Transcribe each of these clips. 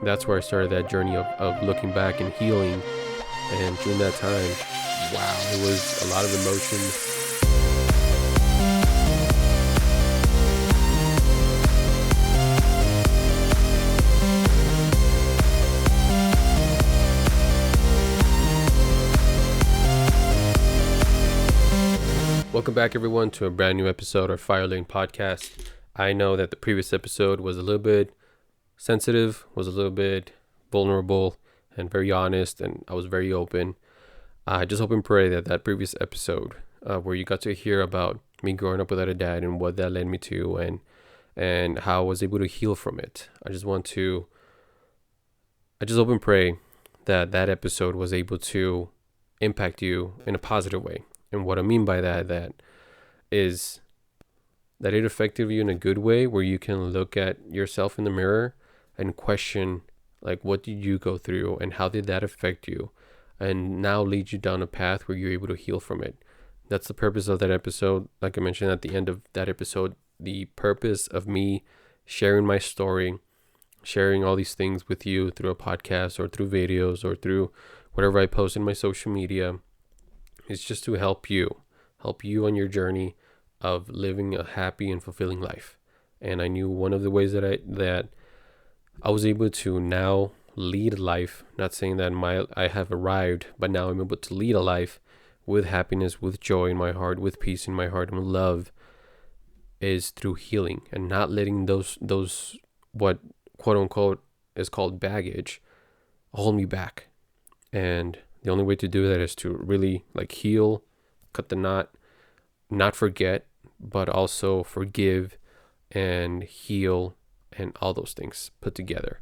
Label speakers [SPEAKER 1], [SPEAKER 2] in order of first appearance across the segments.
[SPEAKER 1] that's where I started that journey of looking back and healing. And during that time, wow, it was a lot of emotions. Welcome back, everyone, to a brand new episode of Fire Lane Podcast. I know that the previous episode was a little bit sensitive, was a little bit vulnerable, and very honest, and I was very open. I just hope and pray that that previous episode, where you got to hear about me growing up without a dad and what that led me to, and how I was able to heal from it. I just hope and pray that that episode was able to impact you in a positive way. And what I mean by that is that it affected you in a good way, where you can look at yourself in the mirror and question, like, what did you go through and how did that affect you? And now lead you down a path where you're able to heal from it. That's the purpose of that episode. Like I mentioned at the end of that episode, the purpose of me sharing my story, sharing all these things with you through a podcast or through videos or through whatever I post in my social media, is just to help you on your journey of living a happy and fulfilling life. And I knew one of the ways that I was able to now lead a life, not saying that I have arrived, but now I'm able to lead a life with happiness, with joy in my heart, with peace in my heart, and love, is through healing and not letting those what quote unquote is called baggage hold me back. And the only way to do that is to really heal, cut the knot, not forget, but also forgive and heal, and all those things put together.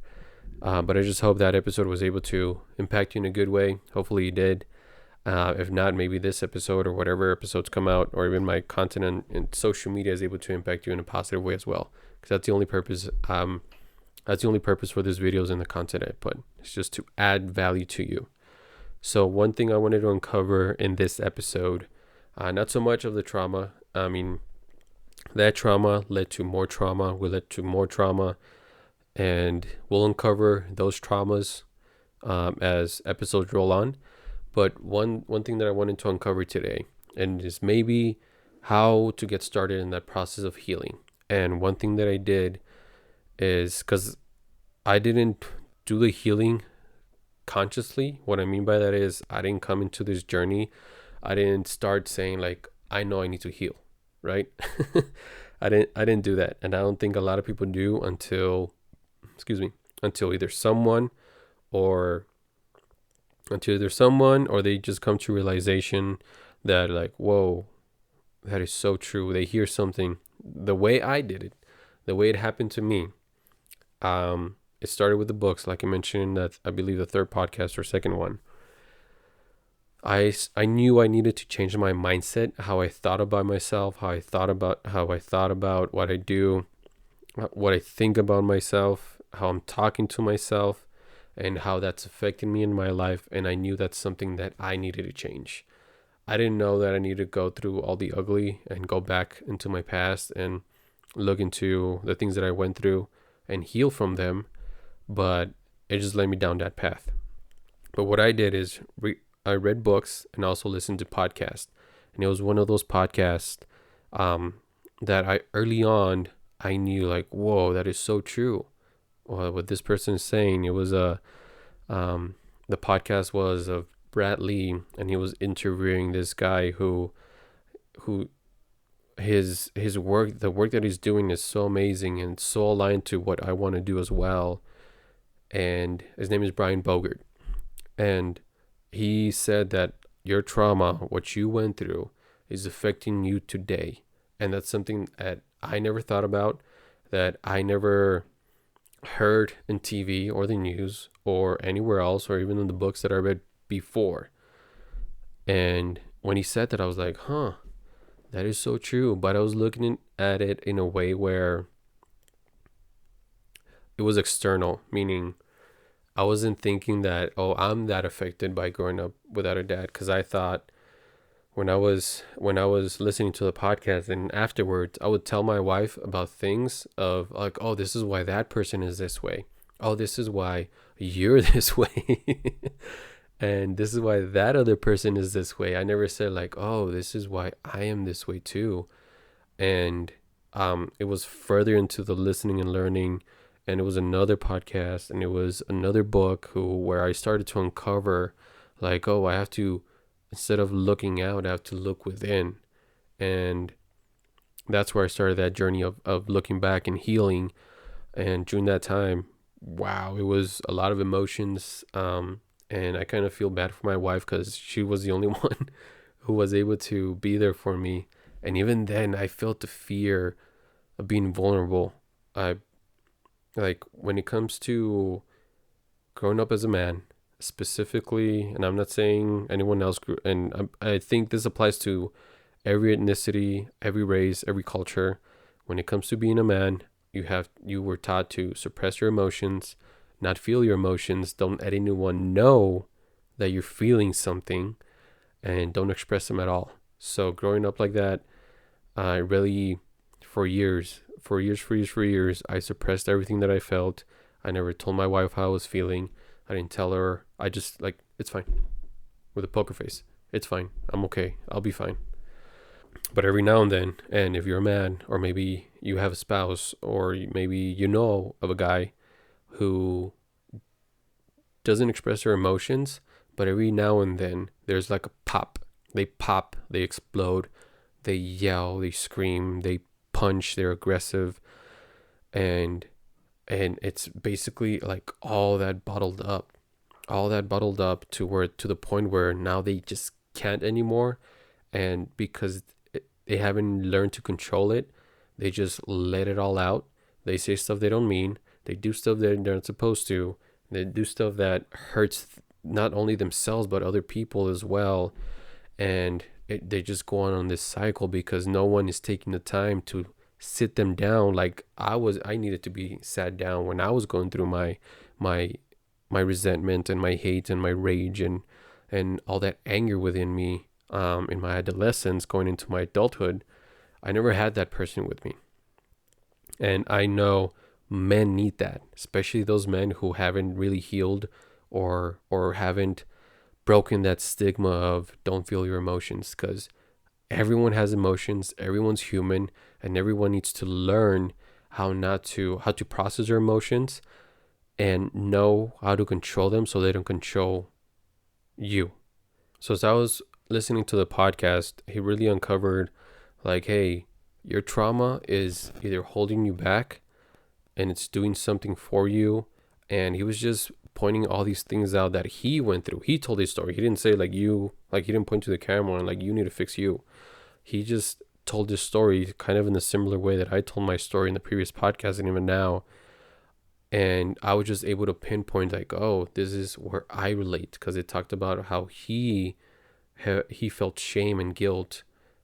[SPEAKER 1] But I just hope that episode was able to impact you in a good way. Hopefully it did. If not, maybe this episode or whatever episodes come out, or even my content in social media, is able to impact you in a positive way as well. Because that's the only purpose. That's the only purpose for these videos and the content I put. It's just to add value to you. So one thing I wanted to uncover in this episode, not so much of the trauma. I mean, that trauma led to more trauma, will lead to more trauma, and we'll uncover those traumas as episodes roll on. But one thing that I wanted to uncover today, and is maybe how to get started in that process of healing. And one thing that I did is, because I didn't do the healing consciously. What I mean by that is, I didn't come into this journey, I didn't start saying I know I need to heal, right? I didn't do that. And I don't think a lot of people do until either someone or they just come to realization that whoa, that is so true. They hear something the way I did it, the way it happened to me. It started with the books, like I mentioned, that I believe the third podcast or second one. I knew I needed to change my mindset, how I thought about myself, how I thought about what I do, what I think about myself, how I'm talking to myself, and how that's affecting me in my life. And I knew that's something that I needed to change. I didn't know that I needed to go through all the ugly and go back into my past and look into the things that I went through and heal from them. But it just led me down that path. But what I did is I read books and also listened to podcasts. And it was one of those podcasts that I early on, I knew whoa, that is so true. What this person is saying, it was the podcast was of Brad Lee, and he was interviewing this guy who his work, the work that he's doing is so amazing and so aligned to what I want to do as well. And his name is Brian Bogert. And he said that your trauma, what you went through, is affecting you today. And that's something that I never thought about, that I never heard in TV or the news or anywhere else, or even in the books that I read before. And when he said that, I was like, huh, that is so true. But I was looking at it in a way where it was external, meaning I wasn't thinking that, oh, I'm that affected by growing up without a dad. Because I thought when I was listening to the podcast and afterwards, I would tell my wife about things of oh, this is why that person is this way. oh, this is why you're this way. And this is why that other person is this way. I never said like, oh, this is why I am this way too. And it was further into the listening and learning, and it was another podcast, and it was another book where I started to uncover like, oh, I have to, instead of looking out, I have to look within. And that's where I started that journey of looking back and healing. And during that time, wow, it was a lot of emotions. And I kind of feel bad for my wife because she was the only one who was able to be there for me. And even then, I felt the fear of being vulnerable. I like when it comes to growing up as a man, specifically, and I'm not saying anyone else grew, and I think this applies to every ethnicity, every race, every culture. When it comes to being a man, you were taught to suppress your emotions, not feel your emotions, don't let anyone know that you're feeling something, and don't express them at all. So growing up like that, I really, for years, I suppressed everything that I felt. I never told my wife how I was feeling. I didn't tell her. I just like, it's fine, with a poker face. It's fine. I'm okay. I'll be fine. But every now and then, and if you're a man, or maybe you have a spouse, or maybe you know of a guy who doesn't express their emotions, but every now and then there's like a pop. They pop, they explode, they yell, they scream, they punch, they're aggressive, and it's basically like all that bottled up to the point where now they just can't anymore. And because they haven't learned to control it, they just let it all out. They say stuff they don't mean. They do stuff they're not supposed to. They do stuff that hurts not only themselves but other people as well. And they just go on this cycle because no one is taking the time to sit them down. Like I needed to be sat down when I was going through my my resentment and my hate and my rage and all that anger within me, in my adolescence going into my adulthood. I never had that person with me. And I know men need that, especially those men who haven't really healed or haven't broken that stigma of don't feel your emotions, because everyone has emotions, everyone's human, and everyone needs to learn how to process their emotions and know how to control them so they don't control you. So as I was listening to the podcast, he really uncovered like, hey, your trauma is either holding you back and it's doing something for you. And he was just pointing all these things out that he went through. He told his story. He didn't say like you, like he didn't point to the camera and like you need to fix you. He just told his story kind of in a similar way that I told my story in the previous podcast and even now. And I was just able to pinpoint like, oh, this is where I relate, because it talked about how he felt shame and guilt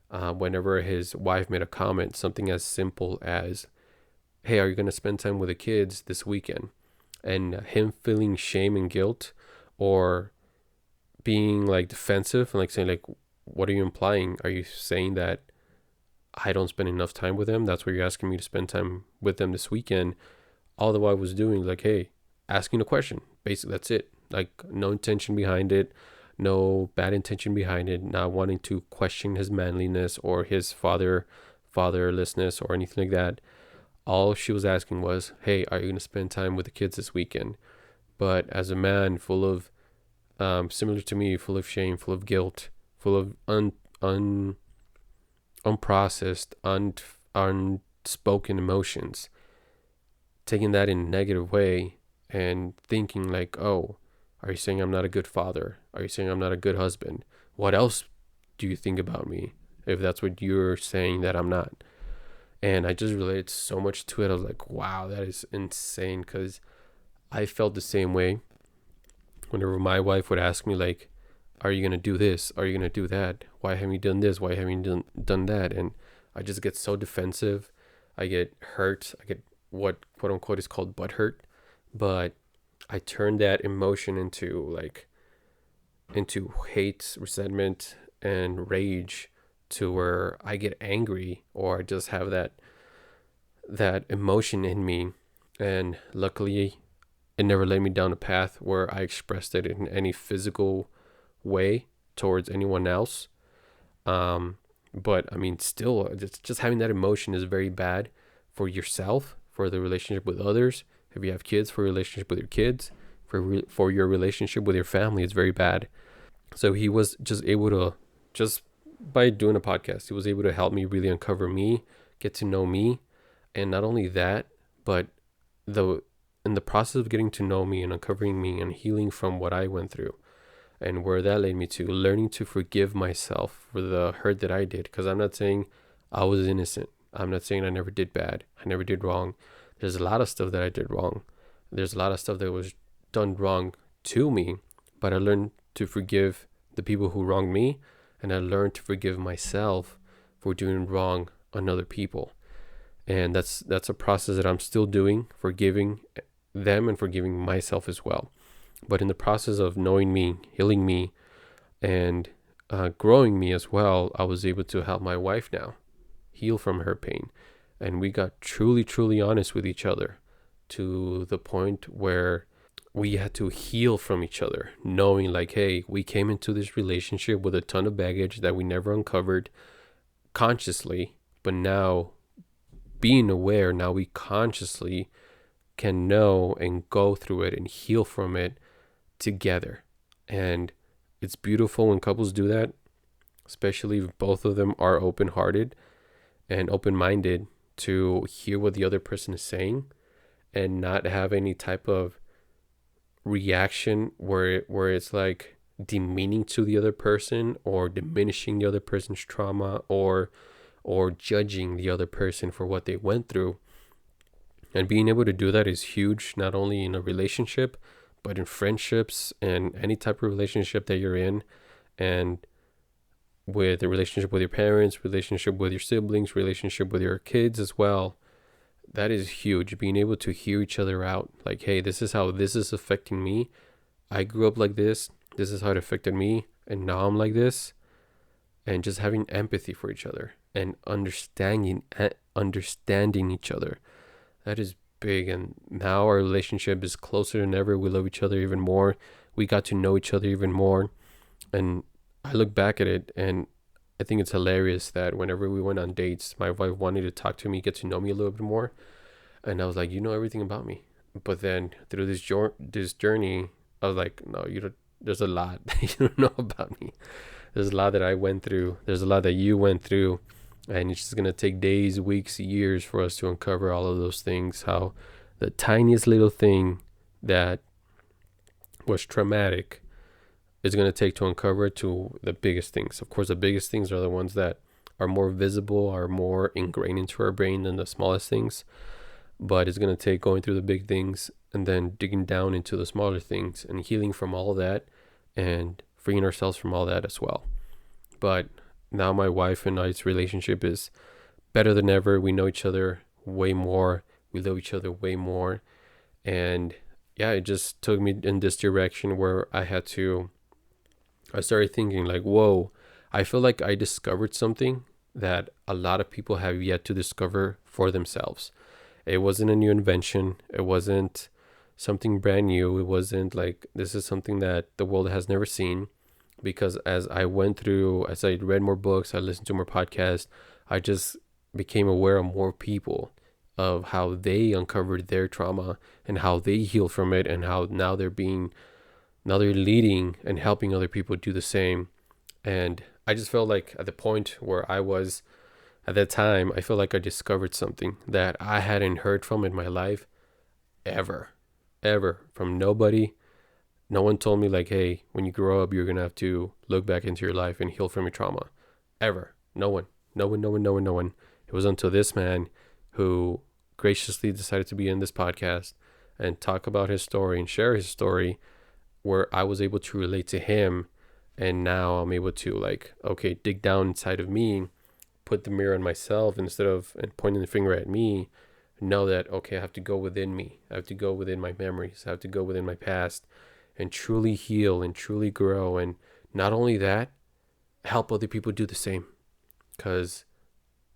[SPEAKER 1] whenever his wife made a comment, something as simple as, hey, are you going to spend time with the kids this weekend? And him feeling shame and guilt, or being like defensive and like saying like, what are you implying? Are you saying that I don't spend enough time with them? That's why you're asking me to spend time with them this weekend. All that I was doing, like, hey, asking a question. Basically, that's it. Like, no intention behind it, no bad intention behind it, not wanting to question his manliness or his fatherlessness or anything like that. All she was asking was, hey, are you going to spend time with the kids this weekend? But as a man full of, similar to me, full of shame, full of guilt, full of unprocessed, unspoken emotions, taking that in a negative way and thinking like, oh, are you saying I'm not a good father? Are you saying I'm not a good husband? What else do you think about me if that's what you're saying that I'm not? And I just related so much to it. I was like, wow, that is insane, because I felt the same way whenever my wife would ask me like, are you going to do this? Are you going to do that? Why haven't you done this? Why haven't you done that? And I just get so defensive. I get hurt. I get what quote unquote is called butthurt. But I turn that emotion into hate, resentment, and rage, to where I get angry or just have that emotion in me. And luckily it never led me down a path where I expressed it in any physical way towards anyone else. But I mean, still, just having that emotion is very bad for yourself, for the relationship with others. If you have kids, for your relationship with your kids, for your relationship with your family, it's very bad. So he was just able to, just by doing a podcast, he was able to help me really uncover me, get to know me, and not only that, but the in the process of getting to know me and uncovering me and healing from what I went through, and where that led me to learning to forgive myself for the hurt that I did. Because I'm not saying I was innocent. I'm not saying I never did bad. I never did wrong. There's a lot of stuff that I did wrong. There's a lot of stuff that was done wrong to me, but I learned to forgive the people who wronged me, and I learned to forgive myself for doing wrong on other people. And that's a process that I'm still doing, forgiving them and forgiving myself as well. But in the process of knowing me, healing me, and growing me as well, I was able to help my wife now heal from her pain. And we got truly, truly honest with each other, to the point where we had to heal from each other, knowing like, hey, we came into this relationship with a ton of baggage that we never uncovered consciously, but now being aware, now we consciously can know and go through it and heal from it together. And it's beautiful when couples do that, especially if both of them are open-hearted and open-minded to hear what the other person is saying, and not have any type of reaction where it's like demeaning to the other person, or diminishing the other person's trauma, or judging the other person for what they went through. And being able to do that is huge, not only in a relationship, but in friendships and any type of relationship that you're in, and with a relationship with your parents, relationship with your siblings, relationship with your kids as well. That is huge. Being able to hear each other out. Like, hey, this is how this is affecting me. I grew up like this. This is how it affected me. And now I'm like this. And just having empathy for each other and understanding each other. That is big. And now our relationship is closer than ever. We love each other even more. We got to know each other even more. And I look back at it, and I think it's hilarious that whenever we went on dates, my wife wanted to talk to me, get to know me a little bit more. And I was like, you know everything about me. But then through this journey, I was like, no, you don't. There's a lot that you don't know about me. There's a lot that I went through. There's a lot that you went through. And it's just going to take days, weeks, years for us to uncover all of those things. How the tiniest little thing that was traumatic is going to take to uncover it, to the biggest things. Of course, the biggest things are the ones that are more visible, are more ingrained into our brain than the smallest things. But it's going to take going through the big things and then digging down into the smaller things and healing from all that and freeing ourselves from all that as well. But now my wife and I's relationship is better than ever. We know each other way more. We love each other way more. And yeah, it just took me in this direction where I started thinking like, whoa, I feel like I discovered something that a lot of people have yet to discover for themselves. It wasn't a new invention. It wasn't something brand new. It wasn't like, this is something that the world has never seen. Because as I read more books, I listened to more podcasts, I just became aware of more people, of how they uncovered their trauma and how they healed from it, and how now they're leading and helping other people do the same. And I just felt like at the point where I was at that time, I felt like I discovered something that I hadn't heard from in my life ever, from nobody. No one told me like, hey, when you grow up, you're going to have to look back into your life and heal from your trauma. Ever. No one. It was until this man who graciously decided to be in this podcast and talk about his story and share his story, where I was able to relate to him. And now I'm able to like, okay, dig down inside of me, put the mirror on myself instead of and pointing the finger at me. Know that, okay, I have to go within me. I have to go within my memories. I have to go within my past and truly heal and truly grow. And not only that, help other people do the same. Because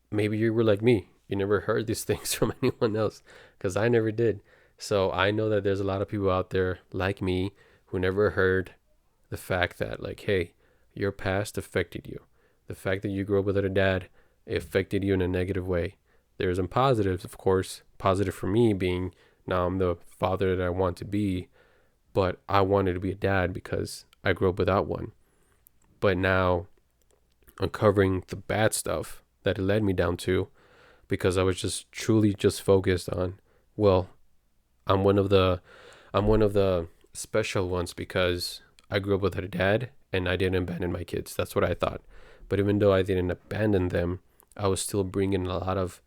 [SPEAKER 1] maybe you were like me. You never heard these things from anyone else. Because I never did. So I know that there's a lot of people out there like me who never heard the fact that, like, hey, your past affected you. The fact that you grew up without a dad, it affected you in a negative way. There's some positives, of course. Positive for me being now I'm the father that I want to be, but I wanted to be a dad because I grew up without one. But now uncovering the bad stuff that it led me down to, because I was just truly just focused on, well, I'm one of the special ones because I grew up without a dad and I didn't abandon my kids. That's what I thought. But even though I didn't abandon them, I was still bringing a lot of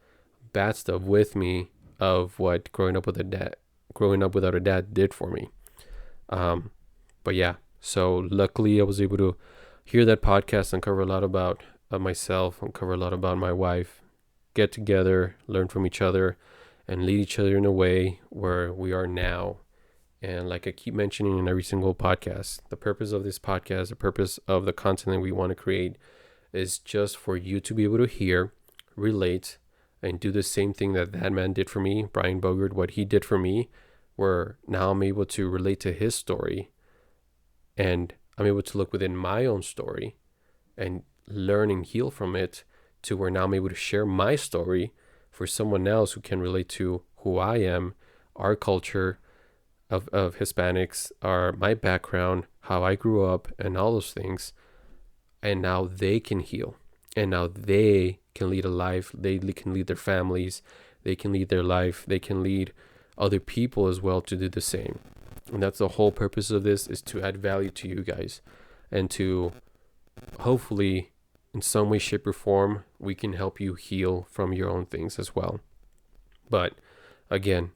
[SPEAKER 1] bad stuff with me of what growing up without a dad did for me. But yeah, so luckily I was able to hear that podcast, uncover a lot about myself, uncover a lot about my wife, get together, learn from each other, and lead each other in a way where we are now. And like I keep mentioning in every single podcast, the purpose of this podcast, the purpose of the content that we want to create is just for you to be able to hear, relate, and do the same thing that man did for me, Brian Butthurt, what he did for me, where now I'm able to relate to his story and I'm able to look within my own story and learn and heal from it, to where now I'm able to share my story for someone else who can relate to who I am, our culture of Hispanics, my background, how I grew up, and all those things. And now they can heal. And now they can lead a life. They can lead their families. They can lead their life. They can lead other people as well to do the same. And that's the whole purpose of this, is to add value to you guys. And to hopefully, in some way, shape, or form, we can help you heal from your own things as well. But again,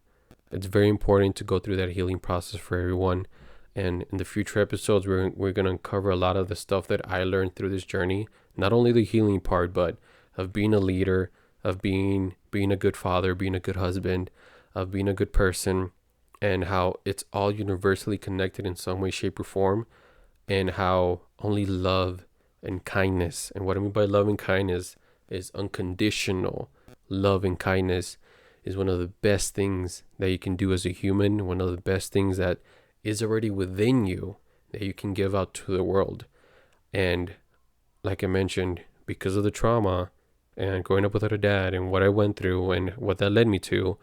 [SPEAKER 1] it's very important to go through that healing process for everyone. And in the future episodes, we're going to uncover a lot of the stuff that I learned through this journey. Not only the healing part, but of being a leader, of being a good father, being a good husband, of being a good person, and how it's all universally connected in some way, shape, or form, and how only love and kindness, and what I mean by love and kindness is unconditional love and kindness, is one of the best things that you can do as a human, one of the best things that is already within you that you can give out to the world. And like I mentioned, because of the trauma and growing up without a dad and what I went through and what that led me to,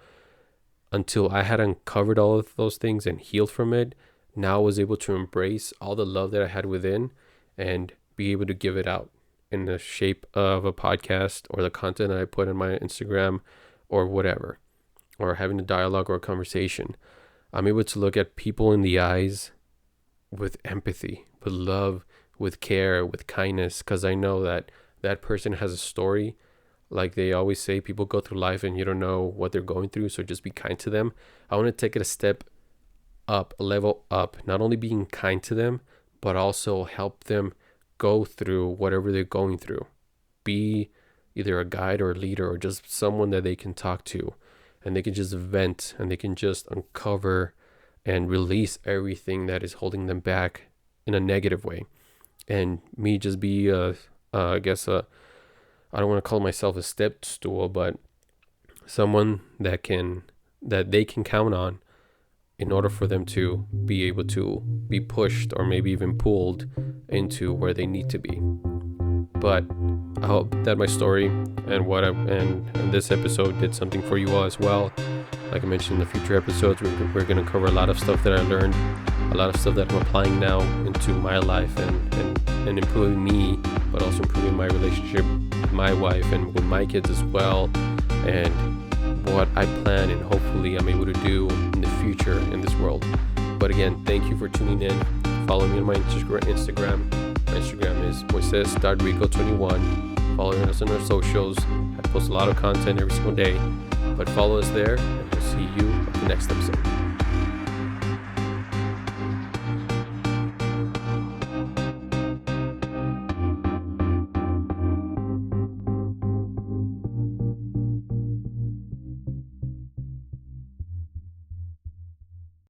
[SPEAKER 1] until I had uncovered all of those things and healed from it, now I was able to embrace all the love that I had within and be able to give it out in the shape of a podcast or the content that I put in my Instagram or whatever, or having a dialogue or a conversation. I'm able to look at people in the eyes with empathy, with love, with care, with kindness, because I know that that person has a story. Like they always say, people go through life and you don't know what they're going through, so just be kind to them. I want to take it a step up, a level up, not only being kind to them, but also help them go through whatever they're going through. Be either a guide or a leader or just someone that they can talk to, and they can just vent and they can just uncover and release everything that is holding them back in a negative way. And me just be I guess I don't want to call myself a step stool, but someone that they can count on in order for them to be able to be pushed or maybe even pulled into where they need to be. But I hope that my story and this episode did something for you all as well. Like I mentioned, in the future episodes, we're going to cover a lot of stuff that I learned, a lot of stuff that I'm applying now into my life and improving me, but also improving my relationship with my wife and with my kids as well, and what I plan and hopefully I'm able to do in the future in this world. But again, thank you for tuning in. Follow me on my Instagram. My Instagram is moises.rico21. Follow us on our socials. I post a lot of content every single day. But follow us there, and we'll see you at the next episode.